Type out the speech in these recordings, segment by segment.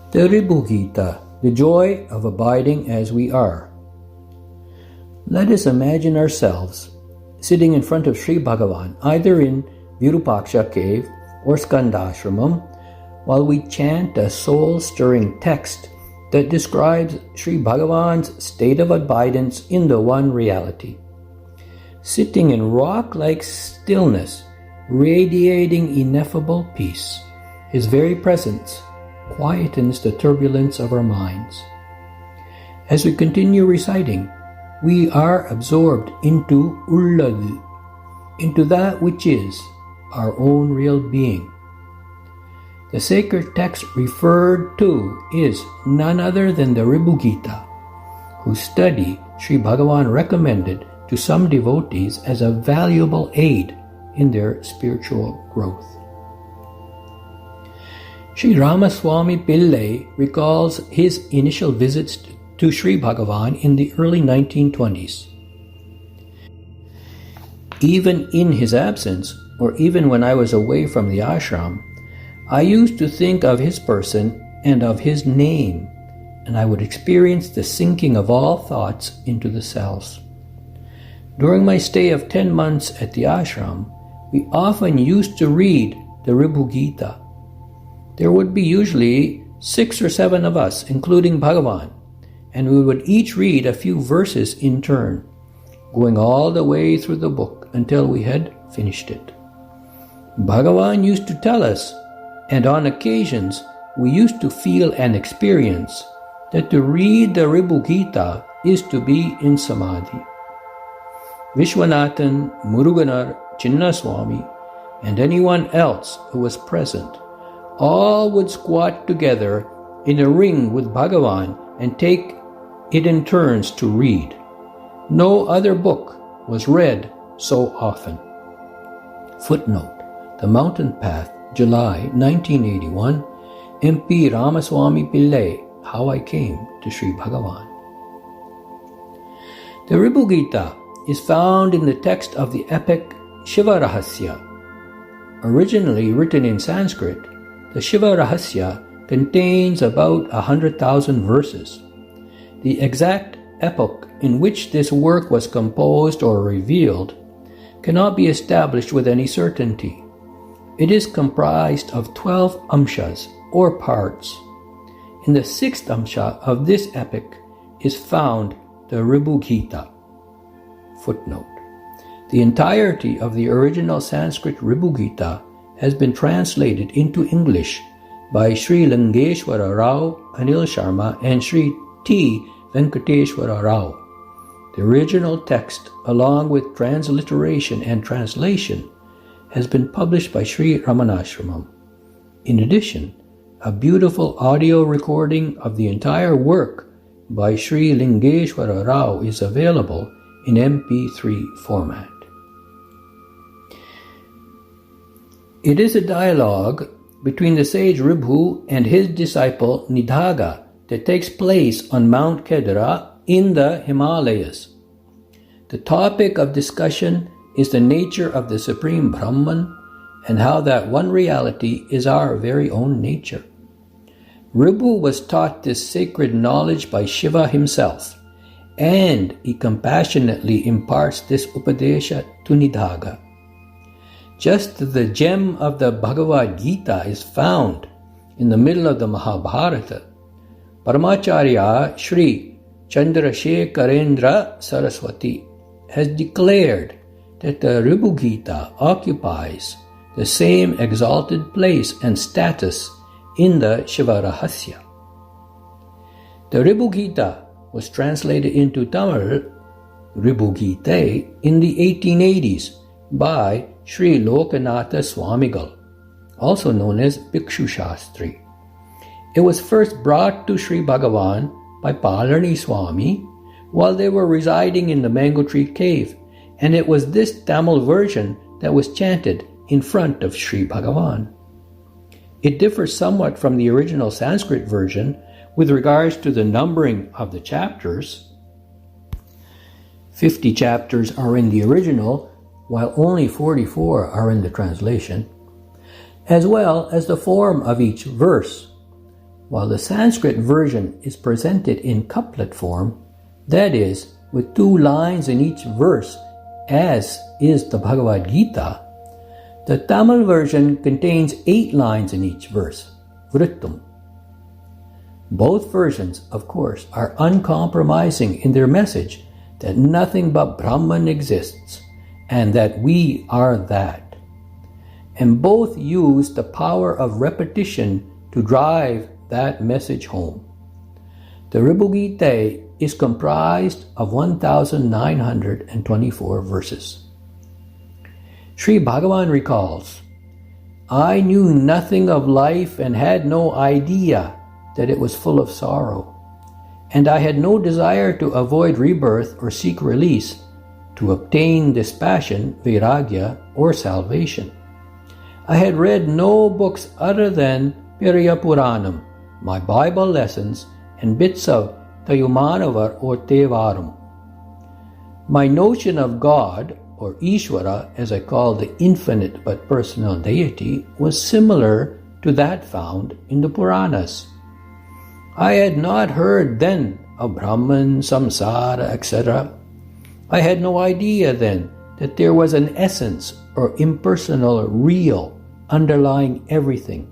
The Ribhu Gita, the joy of abiding as we are. Let us imagine ourselves sitting in front of Sri Bhagavan, either in Virupaksha Cave or Skandasramam, while we chant a soul-stirring text that describes Sri Bhagavan's state of abidance in the one reality. Sitting in rock-like stillness, radiating ineffable peace, His very presence quietens the turbulence of our minds. As we continue reciting, we are absorbed into ulladu, into that which is our own real being. The sacred text referred to is none other than the Ribhu Gita, whose study Sri Bhagavan recommended to some devotees as a valuable aid in their spiritual growth. Sri Ramaswami Pillai recalls his initial visits to Sri Bhagavan in the early 1920s. Even in his absence, or even when I was away from the ashram, I used to think of his person and of his name, and I would experience the sinking of all thoughts into the cells. During my stay of 10 months at the ashram, we often used to read the Ribhu Gita. There would be usually 6 or 7 of us, including Bhagavan, and we would each read a few verses in turn, going all the way through the book until we had finished it. Bhagavan used to tell us, and on occasions we used to feel and experience, that to read the Ribhu Gita is to be in samadhi. Viswanathan, Muruganar, Chinnaswami, and anyone else who was present, all would squat together in a ring with Bhagavan and take it in turns to read. No other book was read so often. Footnote: The Mountain Path, July 1981, MP Ramaswami Pillai, How I Came to Sri Bhagavan. The Ribhu Gita is found in the text of the epic Shiva Rahasya. Originally written in Sanskrit, the Shiva Rahasya contains about 100,000 verses. The exact epoch in which this work was composed or revealed cannot be established with any certainty. It is comprised of 12 amshas, or parts. In the 6th amsha of this epic is found the Ribhu Gita. Footnote: The entirety of the original Sanskrit Ribhu Gita has been translated into English by Sri Lingeshwara Rao, Anil Sharma, and Sri T. Venkateshwara Rao. The original text, along with transliteration and translation, has been published by Sri Ramanashramam. In addition, a beautiful audio recording of the entire work by Sri Lingeshwara Rao is available in MP3 format. It is a dialogue between the sage Ribhu and his disciple Nidagha that takes place on Mount Kedara in the Himalayas. The topic of discussion is the nature of the Supreme Brahman and how that one reality is our very own nature. Ribhu was taught this sacred knowledge by Shiva himself, and he compassionately imparts this Upadesha to Nidagha. Just as the gem of the Bhagavad Gita is found in the middle of the Mahabharata, Paramacharya Sri Chandrasekharendra Saraswati has declared that the Ribhu Gita occupies the same exalted place and status in the Shiva Rahasya. The Ribhu Gita was translated into Tamil, Ribhu Gita, in the 1880s by Sri Lokanatha Swamigal, also known as Bhikshu Shastri. It was first brought to Sri Bhagavan by Palarni Swami while they were residing in the Mango Tree Cave, and it was this Tamil version that was chanted in front of Sri Bhagavan. It differs somewhat from the original Sanskrit version with regards to the numbering of the chapters. 50 chapters are in the original, while only 44 are in the translation, as well as the form of each verse. while the Sanskrit version is presented in couplet form, that is, with 2 lines in each verse, as is the Bhagavad Gita, the Tamil version contains 8 lines in each verse, vrittum. Both versions, of course, are uncompromising in their message that nothing but Brahman exists and that we are that. And both use the power of repetition to drive that message home. The Ribhu Gita is comprised of 1,924 verses. Sri Bhagavan recalls, I knew nothing of life and had no idea that it was full of sorrow, and I had no desire to avoid rebirth or seek release, to obtain dispassion, vairagya, or salvation. I had read no books other than Periya Puranam, my Bible lessons, and bits of Tayumanavar or Tevaram. My notion of God, or Ishvara, as I call the infinite but personal deity, was similar to that found in the Puranas. I had not heard then of Brahman, samsara, etc. I had no idea then that there was an essence or impersonal real underlying everything,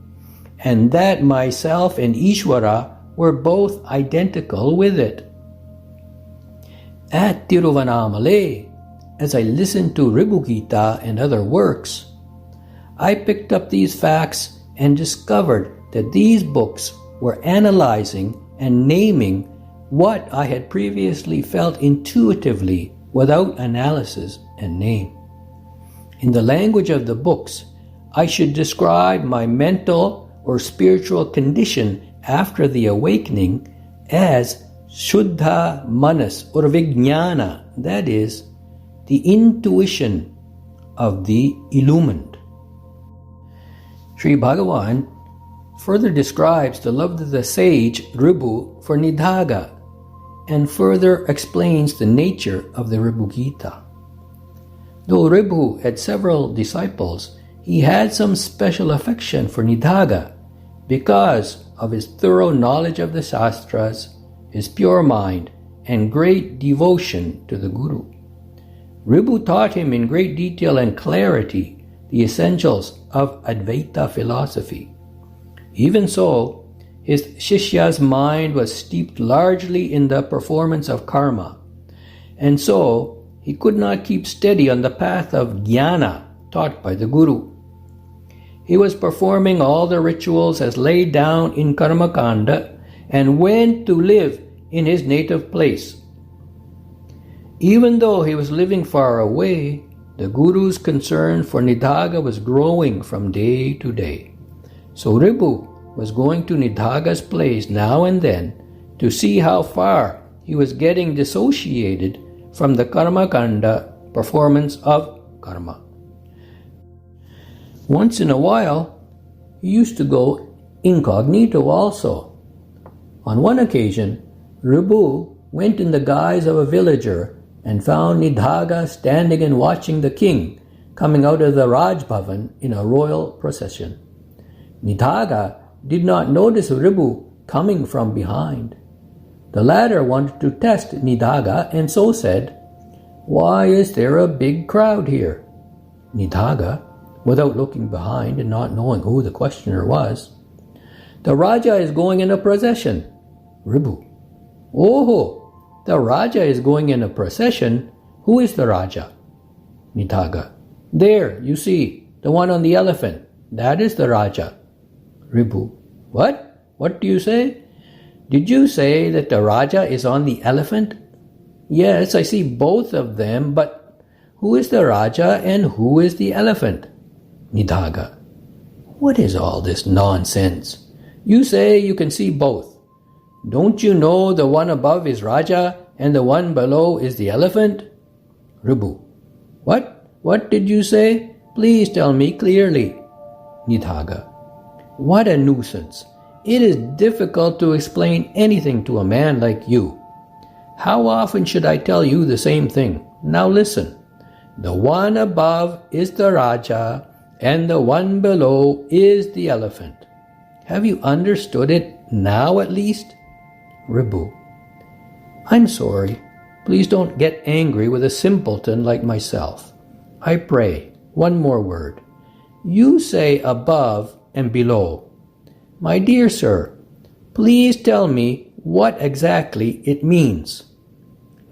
and that myself and Ishvara were both identical with it. At Tiruvannamalai, as I listened to Ribhu Gita and other works, I picked up these facts and discovered that these books were analyzing and naming what I had previously felt intuitively without analysis and name. In the language of the books, I should describe my mental or spiritual condition after the awakening as Shuddha Manas or Vijnana, that is, the intuition of the illumined. Sri Bhagavan further describes the love of the sage Ribhu for Nidagha and further explains the nature of the Ribhu Gita. Though Ribhu had several disciples, he had some special affection for Nidagha because of his thorough knowledge of the Shastras, his pure mind, and great devotion to the Guru. Ribhu taught him in great detail and clarity the essentials of Advaita philosophy. Even so, his Shishya's mind was steeped largely in the performance of karma, and so he could not keep steady on the path of jnana taught by the Guru. He was performing all the rituals as laid down in Karmakanda and went to live in his native place. Even though he was living far away, the Guru's concern for Nidagha was growing from day to day. So Ribhu was going to Nidagha's place now and then to see how far he was getting dissociated from the Karmakanda performance of karma. Once in a while, he used to go incognito also. On one occasion, Ribhu went in the guise of a villager and found Nidagha standing and watching the king coming out of the Raj Bhavan in a royal procession. Nidagha did not notice Ribhu coming from behind. The latter wanted to test Nidagha and so said, "Why is there a big crowd here?" Nidagha, without looking behind and not knowing who the questioner was, "The Raja is going in a procession." Ribhu, "Oh, the Raja is going in a procession. Who is the Raja?" Nidagha, "There, you see, the one on the elephant. That is the Raja." Ribhu, "What? What do you say? Did you say that the Raja is on the elephant?" "Yes, I see both of them, but who is the Raja and who is the elephant?" Nidagha, "What is all this nonsense? You say you can see both. Don't you know the one above is Raja and the one below is the elephant?" Ribhu, What? What did you say? Please tell me clearly." Nidagha, "What a nuisance. It is difficult to explain anything to a man like you. How often should I tell you the same thing? Now listen. The one above is the Raja and the one below is the elephant. Have you understood it? now at least? Ribhu: I'm sorry. Please don't get angry with a simpleton like myself. I pray, one more word. You say above and below. My dear sir, please tell me what exactly it means.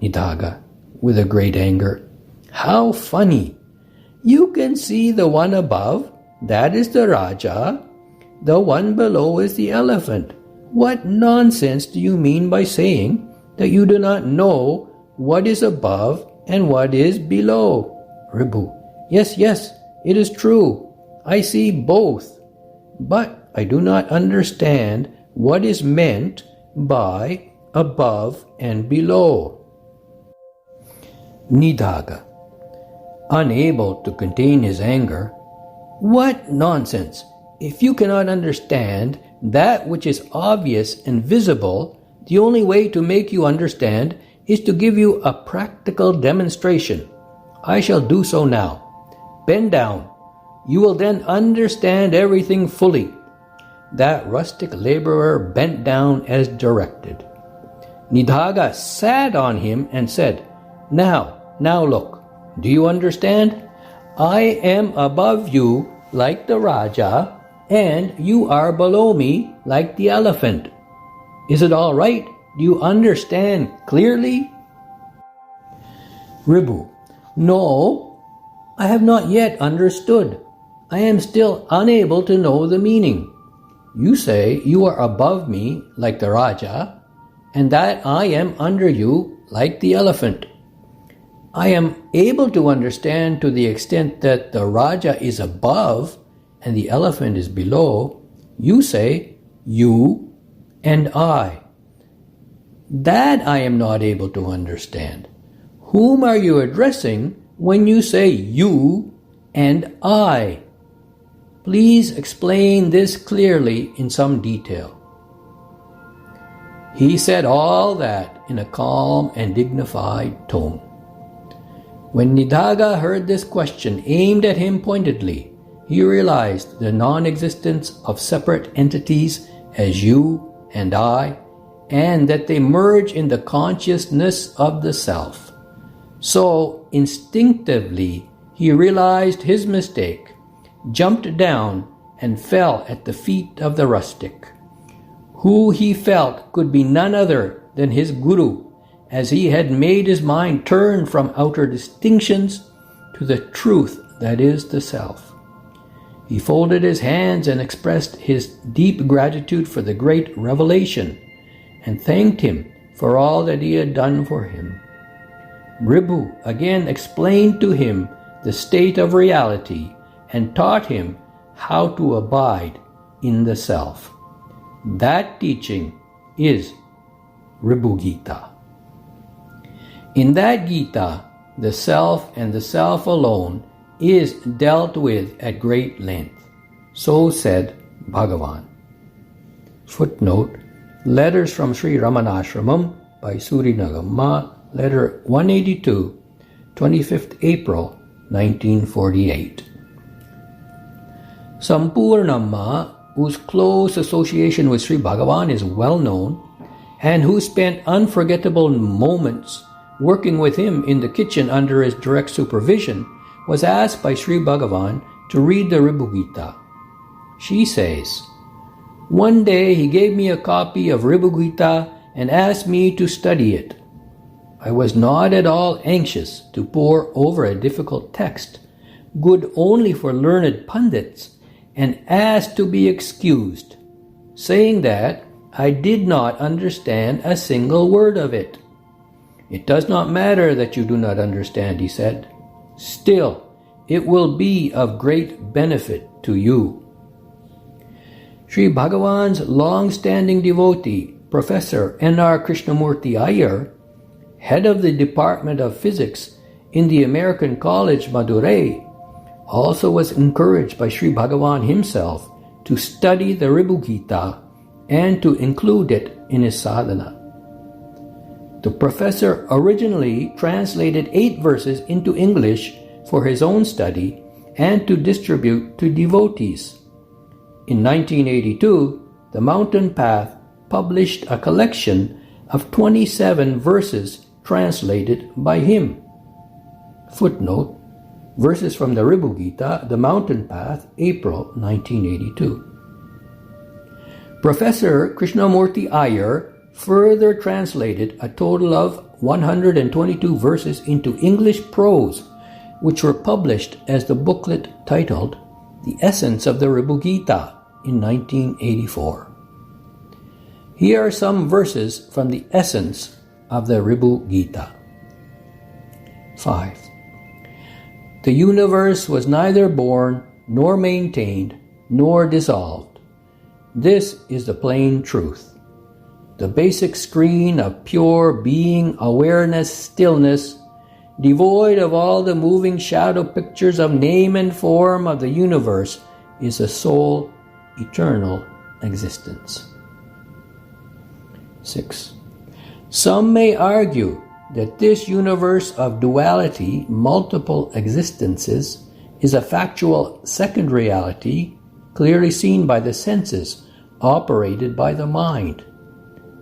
Nidagha, with a great anger: How funny! You can see the one above, that is the Raja. The one below is the elephant. What nonsense do you mean by saying that you do not know what is above and what is below? Ribhu: Yes, it is true. I see both. But I do not understand what is meant by above and below. Nidagha, unable to contain his anger: What nonsense! If you cannot understand that which is obvious and visible, the only way to make you understand is to give you a practical demonstration. I shall do so now. Bend down. You will then understand everything fully. That rustic laborer bent down as directed. Nidagha sat on him and said, Now look. Do you understand? I am above you like the Raja, and you are below me like the elephant. Is it all right? Do you understand clearly? Ribhu: No, I have not yet understood. I am still unable to know the meaning. You say you are above me like the Raja, and that I am under you like the elephant. I am able to understand to the extent that the Raja is above and the elephant is below. You say you and I. That I am not able to understand. Whom are you addressing when you say you and I? Please explain this clearly in some detail. He said all that in a calm and dignified tone. When Nidagha heard this question aimed at him pointedly, he realized the non-existence of separate entities as you and I, and that they merge in the consciousness of the self. So, instinctively, he realized his mistake, jumped down, and fell at the feet of the rustic, who he felt could be none other than his guru, as he had made his mind turn from outer distinctions to the truth that is the self. He folded his hands and expressed his deep gratitude for the great revelation, and thanked him for all that he had done for him. Ribhu again explained to him the state of reality and taught him how to abide in the self. That teaching is Ribhu Gita. In that Gita, the self and the self alone is dealt with at great length. So said Bhagavan. Footnote: Letters from Sri Ramanashramam by Suri Nagamma, letter 182, 25th April, 1948. Sampurnamma, whose close association with Sri Bhagavan is well known, and who spent unforgettable moments working with him in the kitchen under his direct supervision, was asked by Sri Bhagavan to read the Ribhu Gita. She says, One day he gave me a copy of Ribhu Gita and asked me to study it. I was not at all anxious to pore over a difficult text, good only for learned pundits, and asked to be excused, saying that I did not understand a single word of it. It does not matter that you do not understand, he said. Still, it will be of great benefit to you. Sri Bhagavan's long-standing devotee, Professor N.R. Krishnamurti Iyer, head of the Department of Physics in the American College, Madurai, also was encouraged by Sri Bhagavan himself to study the Ribhu Gita and to include it in his sadhana. The professor originally translated 8 verses into English for his own study and to distribute to devotees. In 1982, the mountain path published a collection of 27 verses translated by him. Footnote: verses from the Ribhu Gita, The Mountain Path, April 1982. Professor Krishnamurti Iyer further translated a total of 122 verses into English prose, which were published as the booklet titled The Essence of the Ribhu Gita in 1984. Here are some verses from the essence of the Ribhu Gita. 5. The universe was neither born, nor maintained, nor dissolved. This is the plain truth. The basic screen of pure being, awareness, stillness, devoid of all the moving shadow pictures of name and form of the universe, is the sole eternal existence. 6. Some may argue that this universe of duality, multiple existences, is a factual second reality clearly seen by the senses, operated by the mind.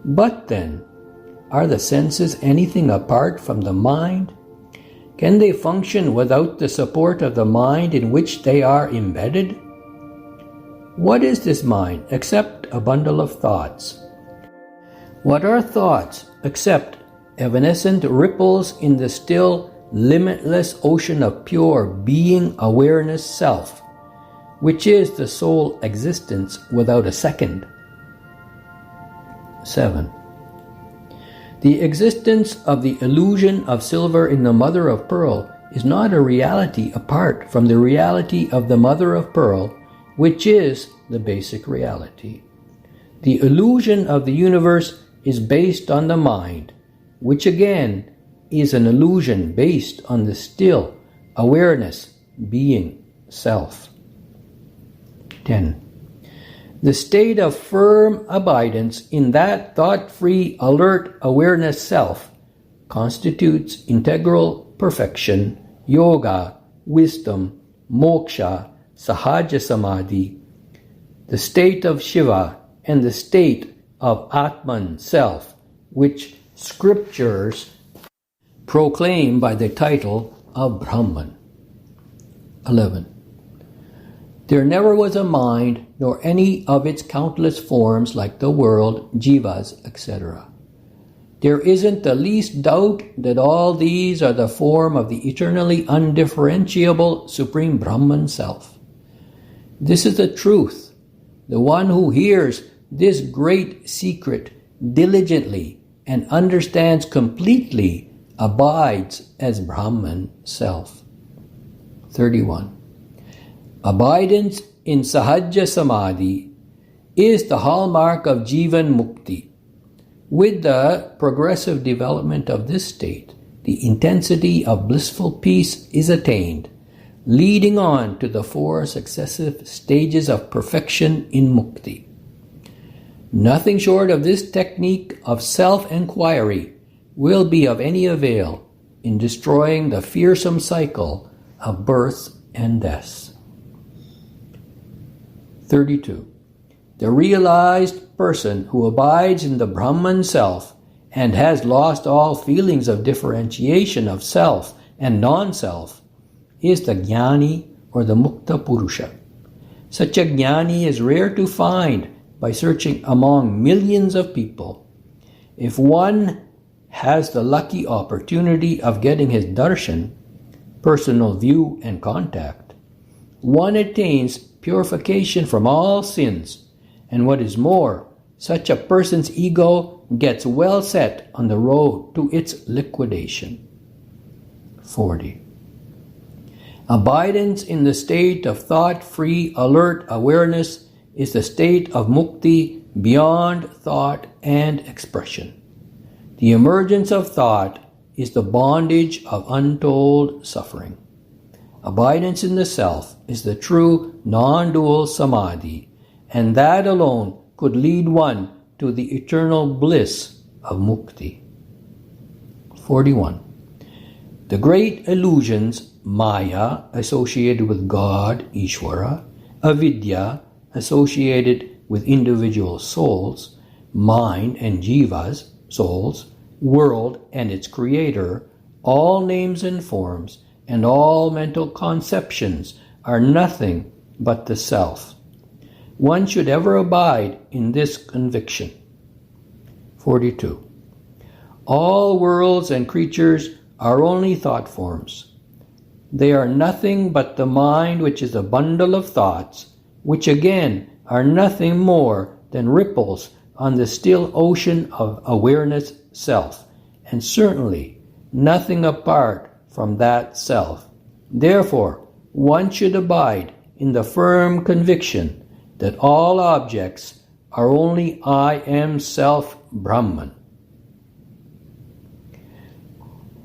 But then, are the senses anything apart from the mind? Can they function without the support of the mind in which they are embedded? What is this mind except a bundle of thoughts? What are thoughts except evanescent ripples in the still, limitless ocean of pure being, awareness, self, which is the sole existence without a second? 7. The existence of the illusion of silver in the mother of pearl is not a reality apart from the reality of the mother of pearl, which is the basic reality. The illusion of the universe is based on the mind, which again is an illusion based on the still awareness, being, self. 10. The state of firm abidance in that thought-free, alert awareness self constitutes integral perfection, yoga, wisdom, moksha, sahaja samadhi, the state of Shiva, and the state of Atman, self, which scriptures proclaim by the title of Brahman. 11. There never was a mind, nor any of its countless forms like the world, jivas, etc. There isn't the least doubt that all these are the form of the eternally undifferentiable Supreme Brahman Self. This is the truth. The one who hears this great secret diligently and understands completely abides as Brahman Self. 31. Abidance in sahaja samadhi is the hallmark of Jivan Mukti. With the progressive development of this state, the intensity of blissful peace is attained, leading on to the 4 successive stages of perfection in Mukti. Nothing short of this technique of self-enquiry will be of any avail in destroying the fearsome cycle of birth and death. 32. The realized person who abides in the Brahman self and has lost all feelings of differentiation of self and non-self is the Jnani or the Mukta Purusha. Such a Jnani is rare to find by searching among millions of people. If one has the lucky opportunity of getting his darshan, personal view and contact, one attains purification from all sins, and what is more, such a person's ego gets well set on the road to its liquidation. 40. Abidance in the state of thought-free, alert awareness is the state of mukti beyond thought and expression. The emergence of thought is the bondage of untold suffering. Abidance in the self is the true non-dual samadhi, and that alone could lead one to the eternal bliss of mukti. 41. The great illusions, maya, associated with God, Ishvara, avidya, associated with individual souls, mind and jivas, souls, world and its creator, all names and forms, and all mental conceptions are nothing but the self. One should ever abide in this conviction. 42. All worlds and creatures are only thought forms. They are nothing but the mind, which is a bundle of thoughts, which again are nothing more than ripples on the still ocean of awareness self, and certainly nothing apart from that self. Therefore, one should abide in the firm conviction that all objects are only I am self Brahman.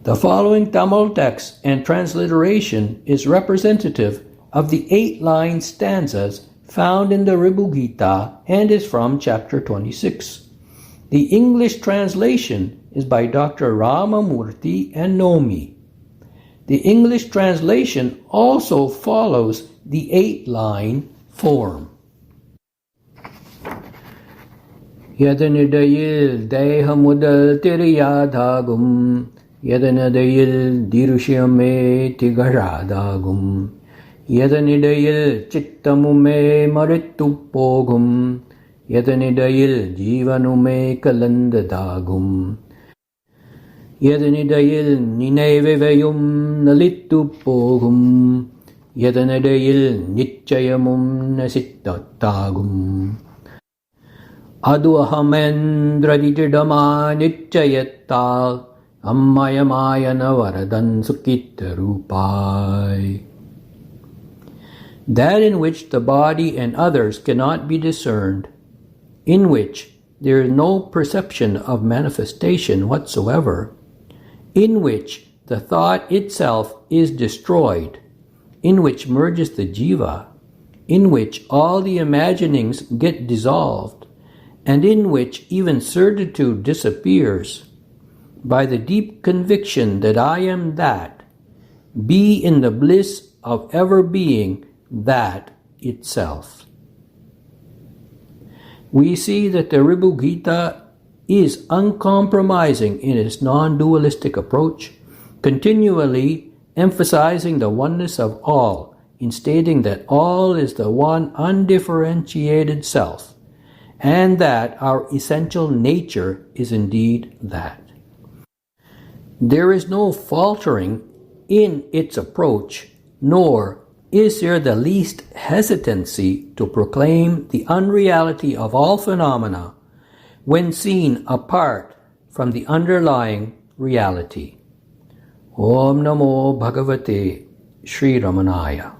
The following Tamil text and transliteration is representative of the 8-line stanzas found in the Ribhu Gita and is from chapter 26. The English translation is by Dr. Ramamurthy and Nomi. The English translation also follows the 8-line form. Yadanidayil dehamudal tiriyadagum Yadanidayil dirushiyame tigaradagum Yadanidayil chittamume marittupogum Yadanidayil jivanume kalandadagum Yadanidayil ninevevayum nalittupogum Yadanidayil nichayamum nasittagum Adu ahamendradidama nichayattal Ammayamayana varadan sukittarupai. That in which the body and others cannot be discerned, in which there is no perception of manifestation whatsoever, in which the thought itself is destroyed, in which merges the jiva, in which all the imaginings get dissolved, and in which even certitude disappears, by the deep conviction that I am that, be in the bliss of ever being that itself. We see that the Ribhu Gita is uncompromising in its non-dualistic approach, continually emphasizing the oneness of all in stating that all is the one undifferentiated self, and that our essential nature is indeed that. There is no faltering in its approach, nor is there the least hesitancy to proclaim the unreality of all phenomena when seen apart from the underlying reality. Om Namo Bhagavate Sri Ramanaya.